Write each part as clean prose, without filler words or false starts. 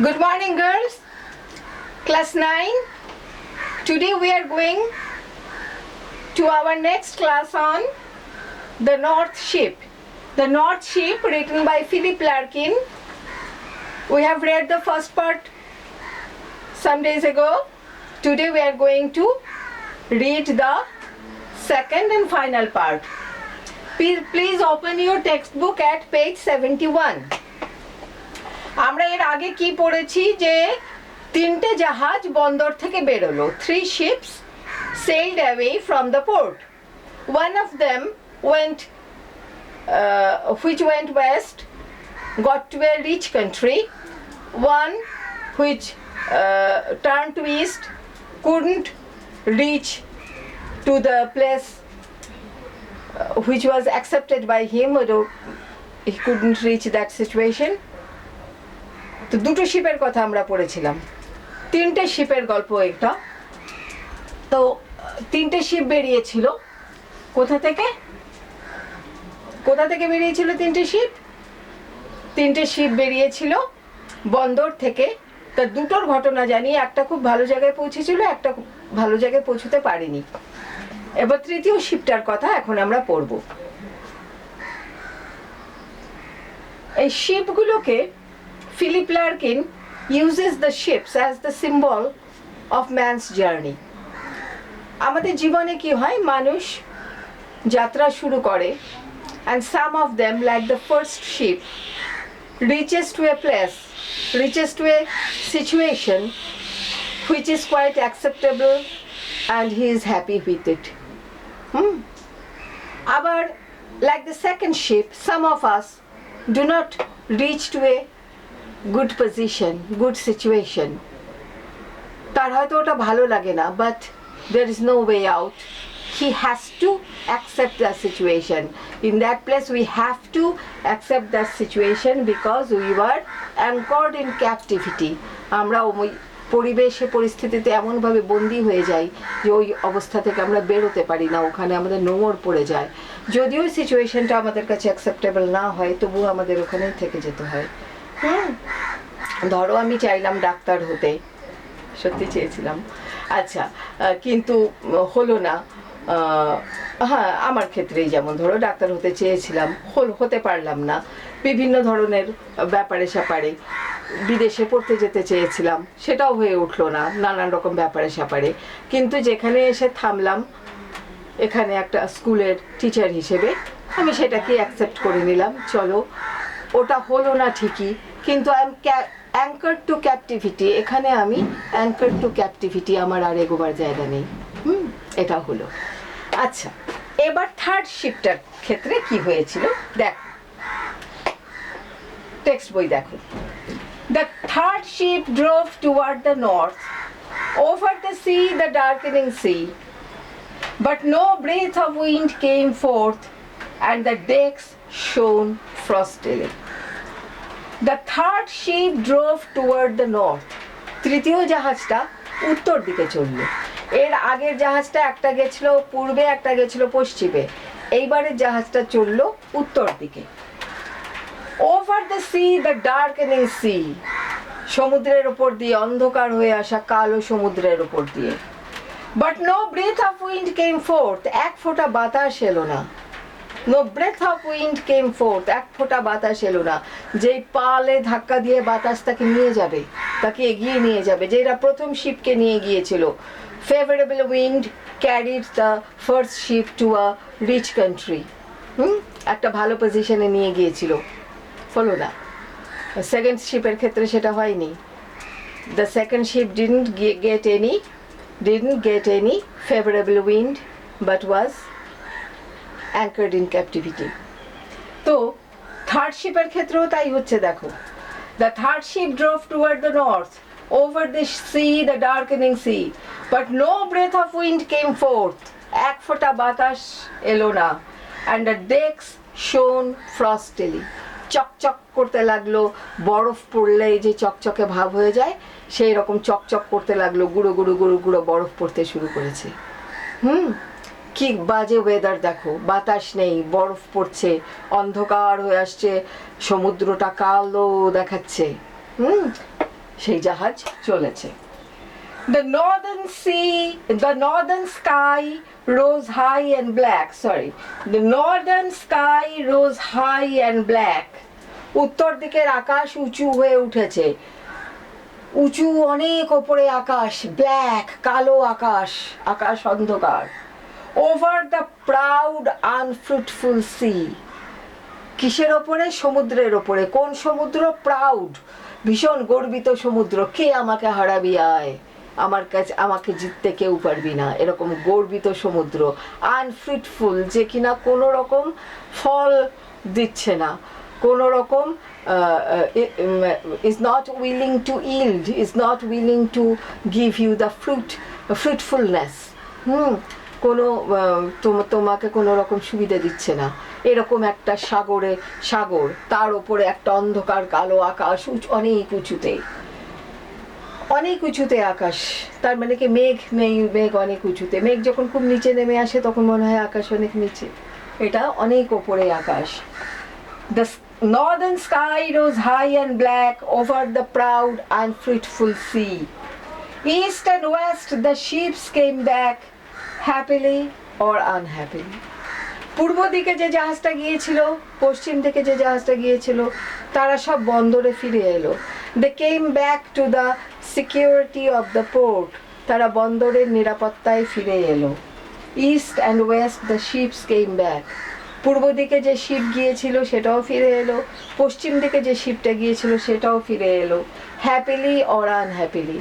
Good morning, girls. Class 9. Today we are going to our next class on The North Ship. The North Ship, written by Philip Larkin. We have read the first part some days ago. Today we are going to read the second and final part. Please open your textbook at page 71. আমরা এর আগে কি পড়েছি যে তিনটে জাহাজ বন্দর থেকে বেরোলো. 3 ships sailed away from the port. One of them which went west, got to a rich country. One which turned to east, couldn't reach to the place which was accepted by him, or he couldn't reach that situation. তো দুটো শিপের কথা আমরা পড়েছিলাম, তিনটে শিপের গল্প এটা. তো তিনটে শিপ বেরিয়েছিল কোথা থেকে বেরিয়েছিল? তিনটে শিপ বেরিয়েছিল বন্দর থেকে. তা দুটোর ঘটনা জানি, একটা খুব ভালো জায়গায় পৌঁছেছিল, একটা খুব ভালো জায়গায় পৌঁছতে পারেনি. এবার তৃতীয় শিপটার কথা এখন আমরা পড়ব. এই শিপগুলোকে Philip Larkin uses the ships as the symbol of man's journey. আমাদের জীবনে কি হয়, মানুষ যাত্রা শুরু করে, and some of them, like the first ship, reaches to a place, reaches to a situation which is quite acceptable and he is happy with it. আবার like the second ship, some of us do not reach to a good position, good situation. তার হয়তো ওটা ভালো লাগে না, but there is no way out. He has to accept that situation. In that place we have to accept that situation because we were anchored in captivity. আমরা ওই পরিবেশে পরিস্থিতিতে এমনভাবে বন্দী হয়ে যাই যে ওই অবস্থা থেকে আমরা বেরোতে পারি না, ওখানে আমাদের নোংর পড়ে যায়. যদিও সিচুয়েশনটা আমাদের কাছে অ্যাকসেপ্টেবল না হয়, তবুও আমাদের ওখানেই থেকে যেতে হয়. ধরো আমি চাইলাম ডাক্তার হতে, সত্যি চেয়েছিলাম, আচ্ছা, কিন্তু হলো না. হ্যাঁ, আমার ক্ষেত্রেই যেমন ধরো ডাক্তার হতে চেয়েছিলাম, হতে পারলাম না. বিভিন্ন ধরনের ব্যাপারে স্যাপারে বিদেশে পড়তে যেতে চেয়েছিলাম, সেটাও হয়ে উঠলো না, নানান রকম ব্যাপারে স্যাপারে. কিন্তু যেখানে এসে থামলাম, এখানে একটা স্কুলের টিচার হিসেবে আমি সেটাকে অ্যাকসেপ্ট করে নিলাম. চলো, ওটা হলো না ঠিকই, কিন্তু I am anchored to captivity. এখানে আমি অ্যাঙ্কার্ড টু ক্যাপটিভিটি, আমার আর এগোবার জায়গা নেই. এটা হলো. আচ্ছা, এবার থার্ড শিপটার ক্ষেত্রে কি হয়েছিল দেখ, টেক্সট বই দেখো. The third ship drove toward the north, over the sea, the darkening sea. But no breath of wind came forth, and the decks shone frostily. The third ship drove toward the north. তৃতীয় জাহাজটা উত্তর দিকে চলল. এর আগের জাহাজটা একটা গেছিল পূর্বে, একটা গেছিল পশ্চিমে. এইবারের জাহাজটা চলল উত্তর দিকে. Over the sea, the darkening sea. সমুদ্রের উপর দিয়ে, অন্ধকার হয়ে আসা কালো সমুদ্রের উপর দিয়ে. But no breath of wind came forth. এক ফোঁটা বাতাস এলো না. No breath of wind came forth. এক ফোঁটা বাতাস এলো না. যেই পালে ধাক্কা দিয়ে বাতাস তাকে নিয়ে যাবে, তাকে এগিয়ে নিয়ে যাবে, যেটা প্রথম শিপকে নিয়ে গিয়েছিল. Favorable wind carried the first ship to a rich country. একটা ভালো পজিশনে নিয়ে গিয়েছিল, হলো না. সেকেন্ড শিপের ক্ষেত্রে সেটা হয়নি. The second ship didn't get any favorable wind, but was anchored in captivity. তো থার্ড শিপের ক্ষেত্রেও তাই হচ্ছে. দেখো, the third ship drove toward the north, over the sea, the darkening sea, but no breath of wind came forth. এক ফোঁটা বাতাস এলো না. and the decks shone frostily. চকচক করতে লাগলো, বরফ পড়লে যে চকচকে ভাব হয়ে যায়, সেই রকম চকচক করতে লাগলো. গুঁড়ো গুঁড়ো গুঁড়ো গুঁড়ো বরফ পড়তে শুরু করেছে. কি বাজে ওয়েদার দেখো, বাতাস নেই, বরফ পড়ছে, অন্ধকার হয়ে আসছে, সমুদ্রটা কালো দেখাচ্ছে. সেই জাহাজ চলেছে। The northern sky rose high and black. The northern sky rose high and black. উত্তর দিকের আকাশ উঁচু হয়ে উঠেছে, উঁচু অনেক ওপরে আকাশ, ব্ল্যাক কালো আকাশ, আকাশ অন্ধকার। Over the proud unfruitful sea. কিসের ওপরে? সমুদ্রের ওপরে। কোন সমুদ্র? প্রাউড, ভীষণ গর্বিত সমুদ্র। কে আমাকে হারাবি আয়, আমার কাছে আমাকে জিততে কেউ পারবি না, এরকম গর্বিত সমুদ্র। আনফ্রুটফুল, যে কিনা কোনো রকম ফল দিচ্ছে না, কোনো রকম is not willing to yield, is not willing to give you the fruitfulness. কোনো তোমাকে কোনো রকম সুবিধা দিচ্ছে না, এরকম একটা সাগর, তার উপরে একটা অন্ধকার কালো আকাশ, অনেক উঁচুতে আকাশ। তার মানে কি মেঘ নেই, মেঘ অনেক উঁচুতে। মেঘ যখন খুব নিচে নেমে আসে তখন মনে হয় আকাশ অনেক নিচে, এটা অনেক ওপরে আকাশ। The northern sky rose high and black over the proud and fruitful sea. East and west the ships came back, happily or unhappily. পূর্ব দিকে যে জাহাজটা গিয়েছিল, পশ্চিম দিকে যে জাহাজটা গিয়েছিল, তারা সব বন্দরে ফিরে এলো। They came back to the security of the port. তারা বন্দরের নিরাপত্তায় ফিরে এলো। East and west the ships came back. পূর্ব দিকে যে শিপ গিয়েছিল সেটাও ফিরে এলো, পশ্চিম দিকে যে শিপটা গিয়েছিল সেটাও ফিরে এলো। হ্যাপিলি অর আনহ্যাপিলি,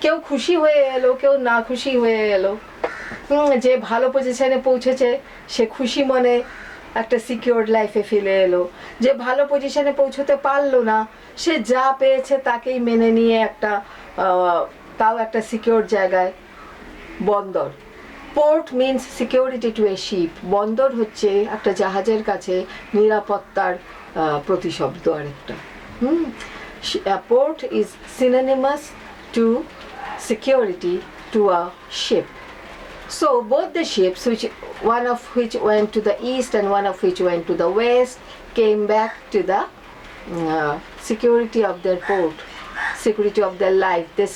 কেউ খুশি হয়ে এলো, কেউ না খুশি হয়ে এলো। যে ভালো পজিশনে পৌঁছেছে সে খুশি মনে একটা সিকিউরড লাইফে ফিরে এলো, যে ভালো পজিশনে পৌঁছতে পারলো না সে যা পেয়েছে তাকেই মেনে নিয়ে একটা তাও একটা সিকিউর জায়গায়। বন্দর, port means security to a ship. বন্দর হচ্ছে একটা জাহাজের কাছে নিরাপত্তার প্রতিশব্দ আরেকটা। Port is synonymous to security to a ship. So both the ships, one of which went to the east and one of which went to the west, came back to the security of their port, security of their life. They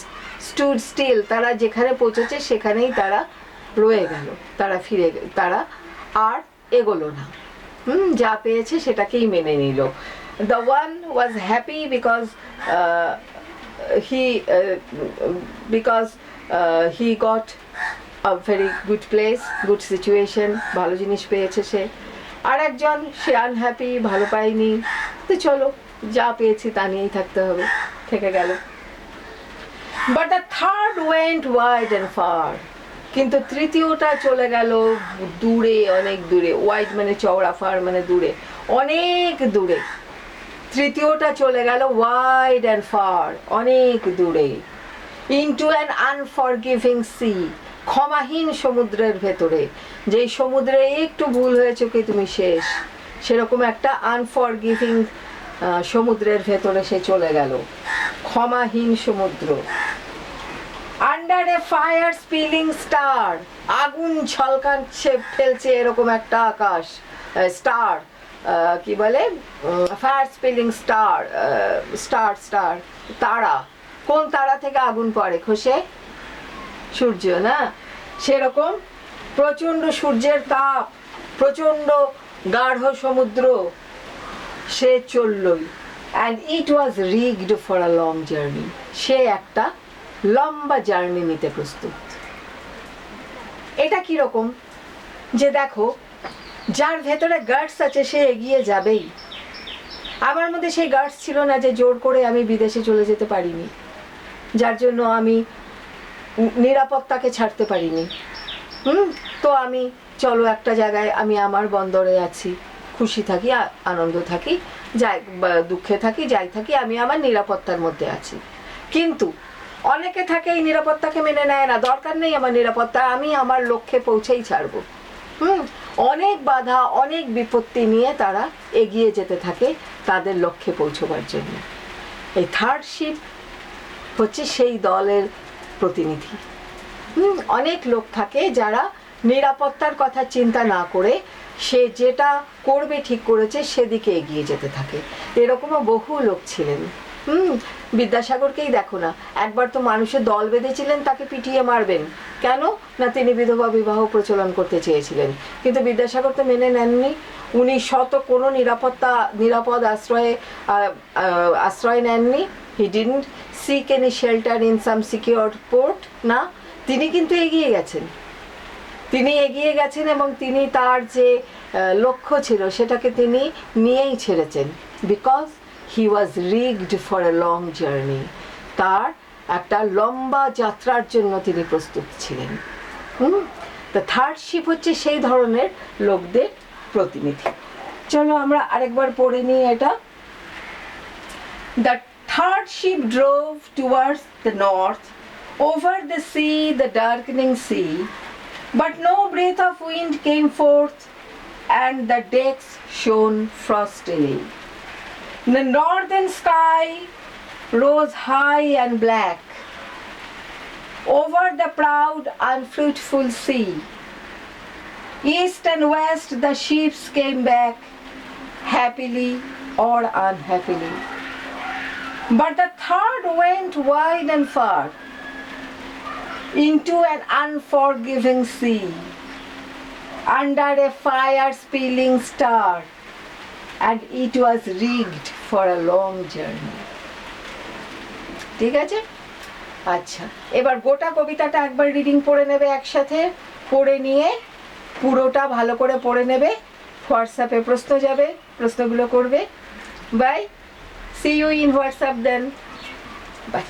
stood still. তারা যেখানে পৌঁছেছে সেখানেই তারা রয়ে গেল, তারা ফিরে গেল, তারা আর এগোলো না, যা পেয়েছে সেটাকেই মেনে নিল। The one was happy because he got a very good place, good situation, ভালো জিনিস পেয়েছে সে। আর একজন সে আনহ্যাপি, ভালো পায়নি, তো চলো যা পেয়েছি তা নিয়েই থাকতে হবে, থেকে গেল। But the third went wide and far. কিন্তু তৃতীয়টা চলে গেল দূরে, অনেক দূরে। ওয়াইড মানে চওড়া, ফার মানে দূরে, অনেক দূরে। তৃতীয়টা চলে গেল ওয়াইড অ্যান্ড ফার, অনেক দূরে। ইনটু অ্যান আনফরগিভিং সি, ক্ষমাহীন সমুদ্রের ভেতরে। যেই সমুদ্রে একটু ভুল হয়েছে কি তুমি শেষ, সেরকম একটা আনফরগিভিং সমুদ্রের ভেতরে সে চলে গেল, ক্ষমাহীন সমুদ্র। আন্ডার এ ফায়ার স্পিলিং স্টার, আগুন ঝলকাচ্ছে ফেলছে এরকম একটা আকাশ, স্টার কি বলে, ফায়ার স্পিলিং স্টার, স্টার তারা। কোন তারা থেকে আগুন পড়ে খসে? সূর্য না? সেরকম প্রচন্ড সূর্যের তাপ, প্রচন্ড গাঢ় সমুদ্র, সে চললই। And it was rigged for a long journey, সে একটা লম্বা জার্নি নিতে প্রস্তুত। এটা কিরকম যে দেখো, যার ভেতরে গার্ডস আছে সে এগিয়ে যাবেই। আমার মধ্যে সেই গার্ডস ছিল না যে জোর করে আমি বিদেশে চলে যেতে পারিনি, যার জন্য আমি নিরাপত্তাকে ছাড়তে পারিনি। তো আমি চলো একটা জায়গায়, আমি আমার বন্দরে আছি, খুশি থাকি, আনন্দ থাকি, যাই দুঃখে থাকি, যাই থাকি, আমি আমার নিরাপত্তার মধ্যে আছি। কিন্তু অনেকে থাকে এই নিরাপত্তাকে মেনে নেয় না, দরকার নেই আমার নিরাপত্তা, আমি আমার লক্ষ্যে পৌঁছেই ছাড়বো। অনেক বাধা, অনেক বিপত্তি নিয়ে তারা এগিয়ে যেতে থাকে তাদের লক্ষ্যে পৌঁছবার জন্য। এই থার্ড শিপ হচ্ছে সেই দলের প্রতিনিধি। অনেক লোক থাকে যারা নিরাপত্তার কথা চিন্তা না করে সে যেটা করবে ঠিক করেছে সেদিকে এগিয়ে যেতে থাকে। এরকমও বহু লোক ছিলেন বিদ্যাসাগরকেই দেখো না, একবার তো মানুষের দল বেঁধেছিলেন তাকে পিটিয়ে মারবেন, কেন না তিনি বিধবা বিবাহ প্রচলন করতে চেয়েছিলেন, কিন্তু বিদ্যাসাগর তো মেনে নেননি। উনি কোনো নিরাপদ আশ্রয় নেননি। He didn't seek any shelter in some secure port, না, তিনি কিন্তু এগিয়ে গেছেন। এবং তিনি তার যে লক্ষ্য ছিল সেটাকে তিনি নিয়েই ছেড়েছেন, because he was rigged for a long journey. তার একটা লম্বা যাত্রার জন্য তিনি প্রস্তুত ছিলেন। দ্য থার্ড শিপ হচ্ছে সেই ধরনের লোকদের প্রতিনিধি। চলো আমরা আরেকবার পড়ে নিই এটা। The third ship drove towards the north, over the sea, the darkening sea, but no breath of wind came forth, and the decks shone frostily. The northern sky rose high and black over the proud, unfruitful sea. East and west the ships came back, happily or unhappily. But the third went wide and far, into an unforgiving sea, under a fire-spilling star, and it was rigged for a long journey. ঠিক আছে? আচ্ছা, এবার গোটা কবিতাটা একবার reading পড়ে নেবে একসাথে, পড়ে নিয়ে পুরোটা ভালো করে পড়ে নেবে। হোয়াটসঅ্যাপে প্রশ্ন যাবে, প্রশ্নগুলো করবে। Bye, see you in WhatsApp then. By.